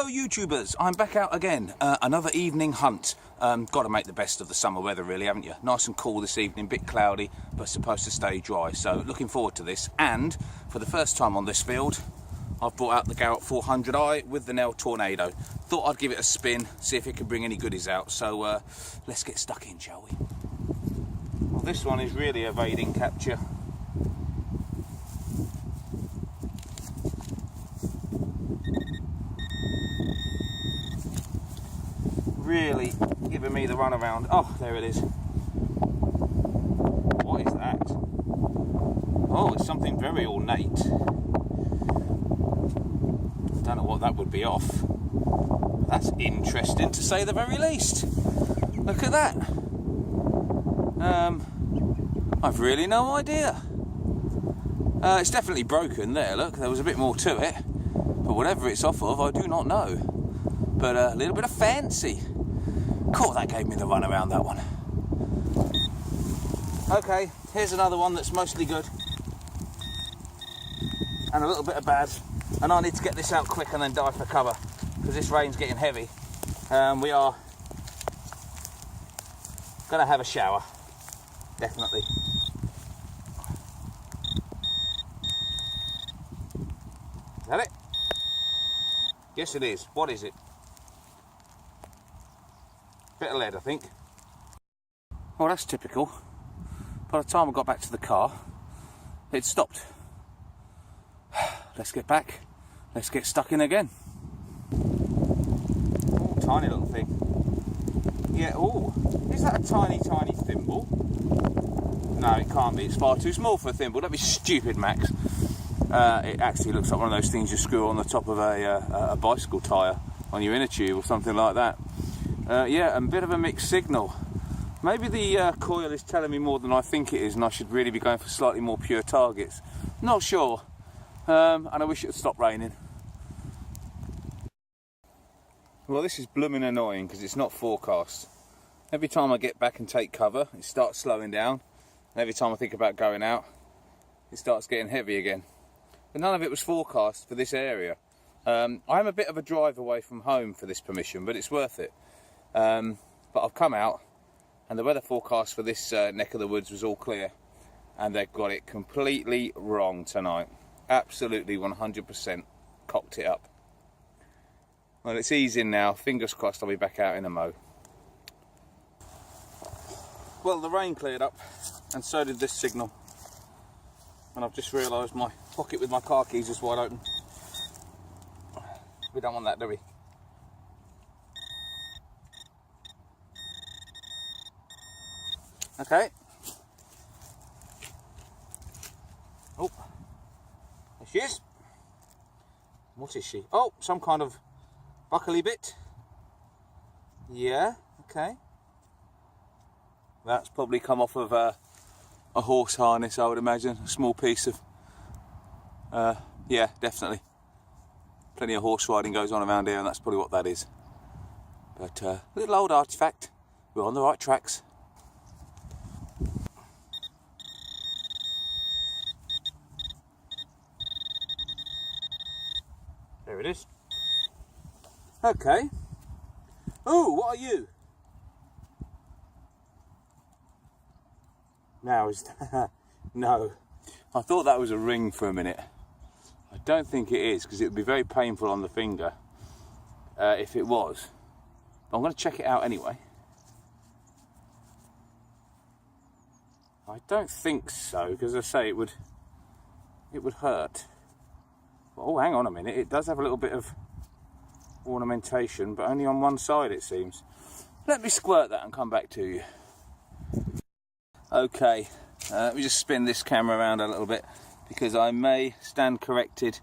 Hello YouTubers, I'm back out again, another evening hunt. Got to make the best of the summer weather really, haven't you? Nice and cool this evening, bit cloudy, but supposed to stay dry, so looking forward to this. And for the first time on this field, I've brought out the Garrett 400i with the Nell Tornado. Thought I'd give it a spin, see if it can bring any goodies out, so let's get stuck in, shall we? Well, this one is really evading capture. Really giving me the runaround. Oh, there it is. What is that? Oh, it's something very ornate. Don't know what that would be off. That's interesting to say the very least. Look at that. I've really no idea. It's definitely broken there, look. There was a bit more to it. But whatever it's off of, I do not know. But a little bit of fancy. Cool, that gave me the run around, that one. Okay, here's another one that's mostly good. And a little bit of bad. And I need to get this out quick and then dive for cover, because this rain's getting heavy. We are going to have a shower. Definitely. Is that it? Yes, it is. What is it? Bit of lead, I think. Well, that's typical. By the time I got back to the car, it stopped. Let's get back. Let's get stuck in again. Ooh, tiny little thing. Yeah, oh, is that a tiny, tiny thimble? No, it can't be. It's far too small for a thimble. Don't be stupid, Max. It actually looks like one of those things you screw on the top of a bicycle tyre on your inner tube or something like that. Yeah, a bit of a mixed signal. Maybe the coil is telling me more than I think it is, and I should really be going for slightly more pure targets. Not sure. And I wish it would stop raining. Well, this is blooming annoying because it's not forecast. Every time I get back and take cover, it starts slowing down. And every time I think about going out, it starts getting heavy again. But none of it was forecast for this area. I'm a bit of a drive away from home for this permission, but it's worth it. But I've come out and the weather forecast for this neck of the woods was all clear, and they've got it completely wrong tonight. Absolutely 100% cocked it up. Well, it's easing now. Fingers crossed I'll be back out in a mo. Well, the rain cleared up and so did this signal, and I've just realised my pocket with my car keys is wide open. We don't want that, do we? Okay. Oh, there she is. What is she? Oh, some kind of buckly bit. Yeah, okay. That's probably come off of a horse harness, I would imagine. A small piece of, yeah, definitely. Plenty of horse riding goes on around here, and that's probably what that is. But little old artefact. We're on the right tracks. There it is. Okay. Oh, what are you? Now is no. I thought that was a ring for a minute. I don't think it is, because it would be very painful on the finger if it was. But I'm going to check it out anyway. I don't think so, because as I say, it would hurt. Oh, hang on a minute. It does have a little bit of ornamentation, but only on one side, it seems. Let me squirt that and come back to you. Okay, let me just spin this camera around a little bit, because I may stand corrected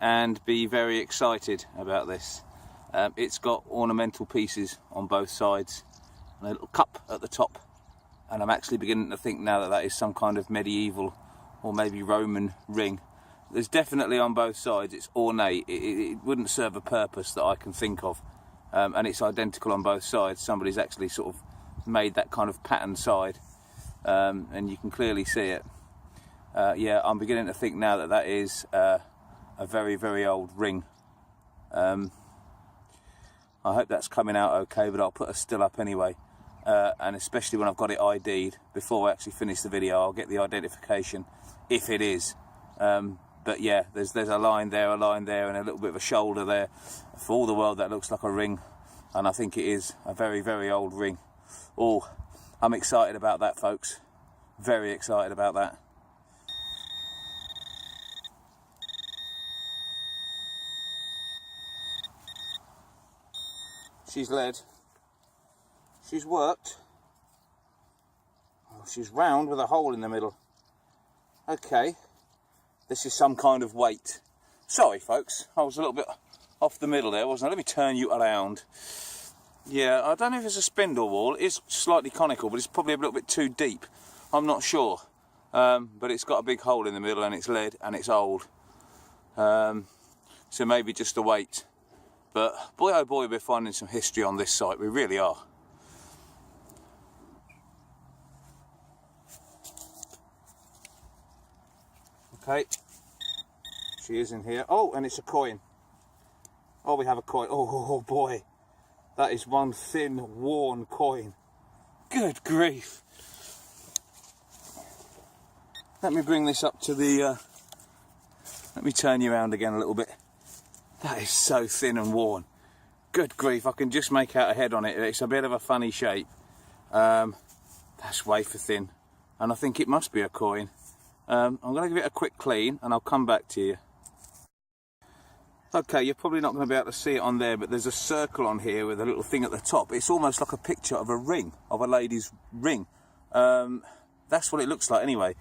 and be very excited about this. It's got ornamental pieces on both sides and a little cup at the top, and I'm actually beginning to think now that that is some kind of medieval or maybe Roman ring. There's definitely on both sides, it's ornate. It wouldn't serve a purpose that I can think of, and it's identical on both sides. Somebody's actually sort of made that kind of pattern side, and you can clearly see it. Yeah, I'm beginning to think now that that is a very, very old ring. I hope that's coming out okay, but I'll put a still up anyway. And especially when I've got it ID'd, before I actually finish the video, I'll get the identification, if it is. But yeah, there's a line there, and a little bit of a shoulder there. For all the world, that looks like a ring, and I think it is a very, very old ring. Oh, I'm excited about that, folks. Very excited about that. She's led. She's worked. Oh, she's round with a hole in the middle. Okay. This is some kind of weight. Sorry, folks. I was a little bit off the middle there, wasn't I? Let me turn you around. Yeah, I don't know if it's a spindle whorl. It's slightly conical, but it's probably a little bit too deep. I'm not sure. But it's got a big hole in the middle, and it's lead, and it's old. So maybe just a weight. But boy oh boy, we're finding some history on this site. We really are. Okay. She is in here. Oh, and it's a coin. Oh, we have a coin. Oh boy. That is one thin, worn coin. Good grief. Let me bring this up to the... let me turn you around again a little bit. That is so thin and worn. Good grief, I can just make out a head on it. It's a bit of a funny shape. That's wafer thin. And I think it must be a coin. I'm going to give it a quick clean, and I'll come back to you. Okay, you're probably not going to be able to see it on there, but there's a circle on here with a little thing at the top. It's almost like a picture of a ring, of a lady's ring. That's what it looks like anyway.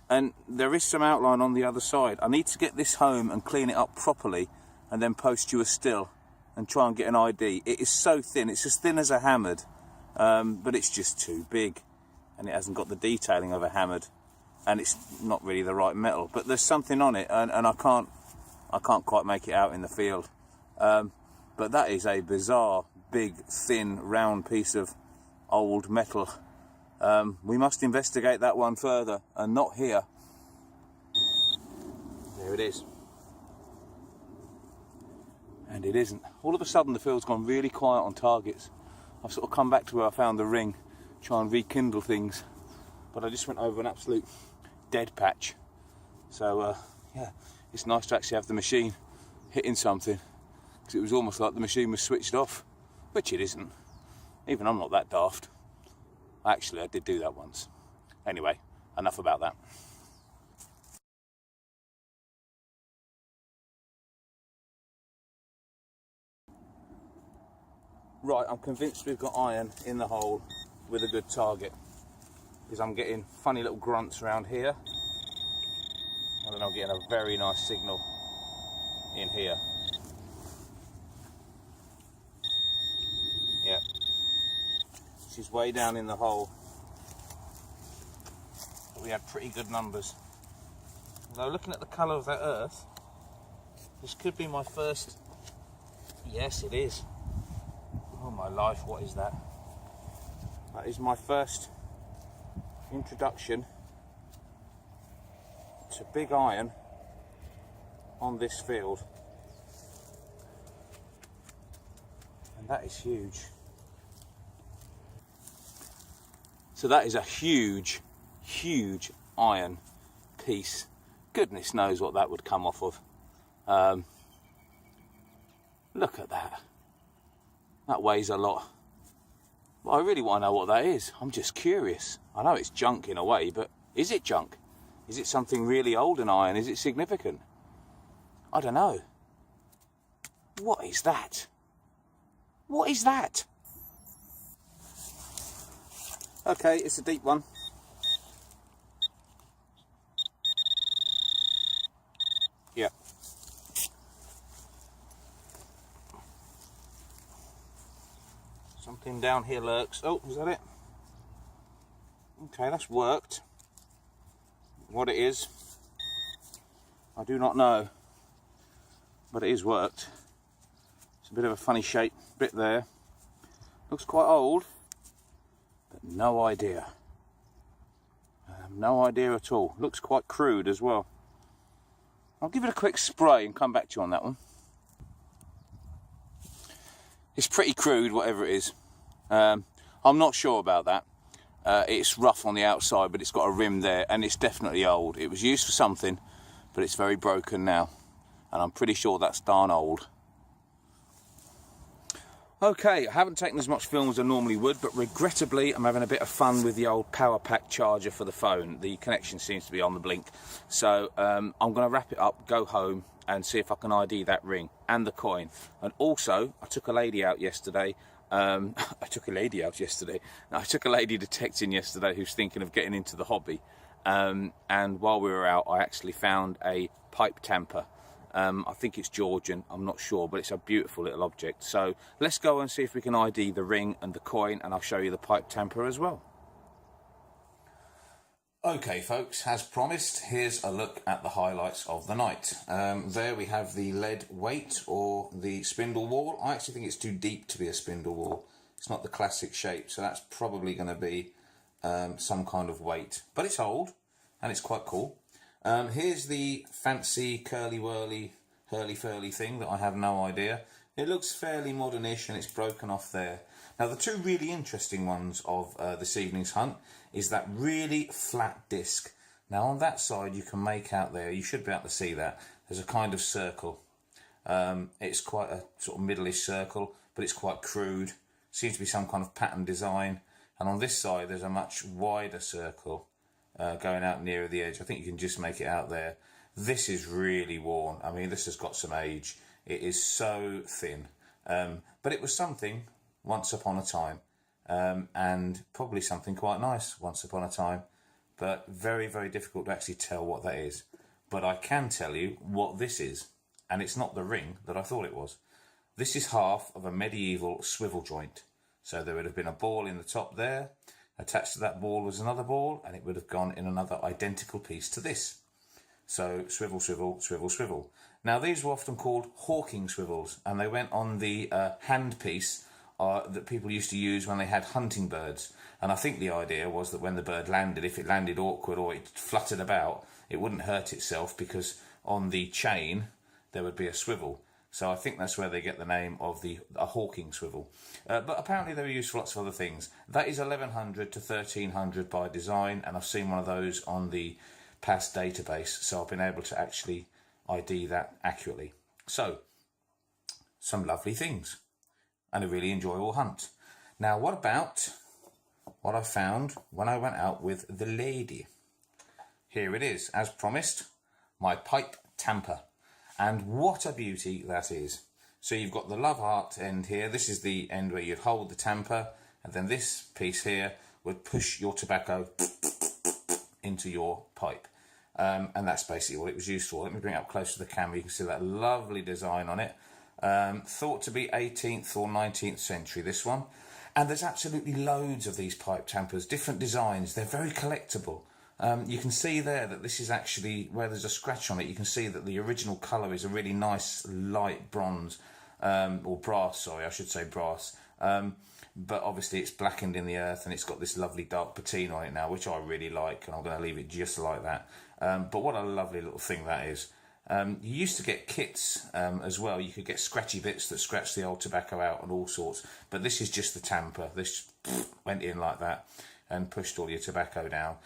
And there is some outline on the other side. I need to get this home and clean it up properly, and then post you a still and try and get an ID. It is so thin, it's as thin as a hammered, but it's just too big, and it hasn't got the detailing of a hammered, and it's not really the right metal. But there's something on it, and I can't quite make it out in the field. But that is a bizarre, big, thin, round piece of old metal. We must investigate that one further, and not here. There it is. And it isn't. All of a sudden the field's gone really quiet on targets. I've sort of come back to where I found the ring, try and rekindle things, but I just went over an absolute dead patch. So yeah, it's nice to actually have the machine hitting something, because it was almost like the machine was switched off, which it isn't. Even I'm not that daft. Actually, I did do that once. Anyway, enough about that. Right, I'm convinced we've got iron in the hole with a good target, because I'm getting funny little grunts around here, and then I'm getting a very nice signal in here. Yeah, she's way down in the hole, but we had pretty good numbers. Although looking at the colour of that earth, this could be my first. Yes, it is. Oh my life, what is that? That is my first introduction to big iron on this field. And that is huge. So that is a huge, huge iron piece. Goodness knows what that would come off of. Look at that. That weighs a lot. But I really want to know what that is. I'm just curious. I know it's junk in a way, but is it junk? Is it something really old in iron? Is it significant? I don't know. What is that? What is that? Okay, it's a deep one. Yeah. Something down here lurks. Oh, is that it? Okay, that's worked. What it is, I do not know, but it is worked. It's a bit of a funny shape bit there. Looks quite old, but no idea. No idea at all. Looks quite crude as well. I'll give it a quick spray and come back to you on that one. It's pretty crude, whatever it is. I'm not sure about that. It's rough on the outside, but it's got a rim there, and it's definitely old. It was used for something, but it's very broken now, and I'm pretty sure that's darn old. Okay, I haven't taken as much film as I normally would, but regrettably I'm having a bit of fun with the old power pack charger for the phone. The connection seems to be on the blink. So I'm going to wrap it up, go home and see if I can ID that ring and the coin. And also, I took a lady out yesterday. I took a lady detecting yesterday who's thinking of getting into the hobby. And while we were out, I actually found a pipe tamper. I think it's Georgian, I'm not sure, but it's a beautiful little object. So let's go and see if we can ID the ring and the coin, and I'll show you the pipe tamper as well. Okay folks, as promised, here's a look at the highlights of the night. There we have the lead weight, or the spindle whorl. I actually think it's too deep to be a spindle whorl. It's not the classic shape, so that's probably going to be some kind of weight. But it's old, and it's quite cool. Here's the fancy curly-whirly, hurly-furly thing that I have no idea. It looks fairly modernish, and it's broken off there. Now, the two really interesting ones of this evening's hunt is that really flat disc. Now, on that side, you can make out there, you should be able to see that, there's a kind of circle. It's quite a sort of middle-ish circle, but it's quite crude. Seems to be some kind of pattern design. And on this side, there's a much wider circle. Going out nearer the edge. I think you can just make it out there. This is really worn. I mean, this has got some age. It is so thin. But it was something once upon a time. And probably something quite nice once upon a time. But very, very difficult to actually tell what that is. But I can tell you what this is. And it's not the ring that I thought it was. This is half of a medieval swivel joint. So there would have been a ball in the top there. Attached to that ball was another ball, and it would have gone in another identical piece to this. So swivel, swivel, swivel, swivel. Now these were often called hawking swivels, and they went on the handpiece that people used to use when they had hunting birds. And I think the idea was that when the bird landed, if it landed awkward or it fluttered about, it wouldn't hurt itself, because on the chain there would be a swivel. So I think that's where they get the name of a hawking swivel. But apparently they were used for lots of other things. That is 1100 to 1300 by design, and I've seen one of those on the PASS database, so I've been able to actually ID that accurately. So, some lovely things, and a really enjoyable hunt. Now, what about what I found when I went out with the lady? Here it is, as promised, my pipe tamper. And what a beauty that is. So you've got the love heart end here. This is the end where you'd hold the tamper, and then this piece here would push your tobacco into your pipe. And that's basically what it was used for. Let me bring it up close to the camera. You can see that lovely design on it. Thought to be 18th or 19th century, this one. And there's absolutely loads of these pipe tampers, different designs. They're very collectible. You can see there that this is actually, where there's a scratch on it, you can see that the original colour is a really nice light bronze, or brass, sorry, I should say brass. But obviously it's blackened in the earth, and it's got this lovely dark patina on it now, which I really like, and I'm going to leave it just like that. But what a lovely little thing that is. You used to get kits as well. You could get scratchy bits that scratch the old tobacco out and all sorts, but this is just the tamper. This went in like that and pushed all your tobacco down.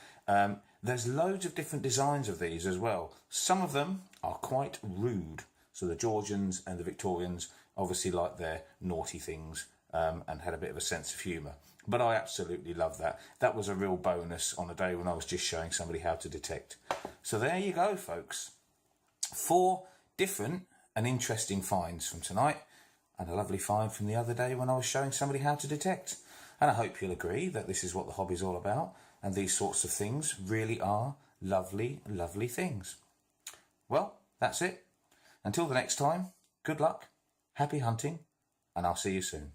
There's loads of different designs of these as well. Some of them are quite rude. So the Georgians and the Victorians obviously like their naughty things and had a bit of a sense of humour. But I absolutely love that. That was a real bonus on a day when I was just showing somebody how to detect. So there you go, folks. 4 different and interesting finds from tonight, and a lovely find from the other day when I was showing somebody how to detect. And I hope you'll agree that this is what the hobby's all about, and these sorts of things really are lovely, lovely things. Well, that's it. Until the next time, good luck, happy hunting, and I'll see you soon.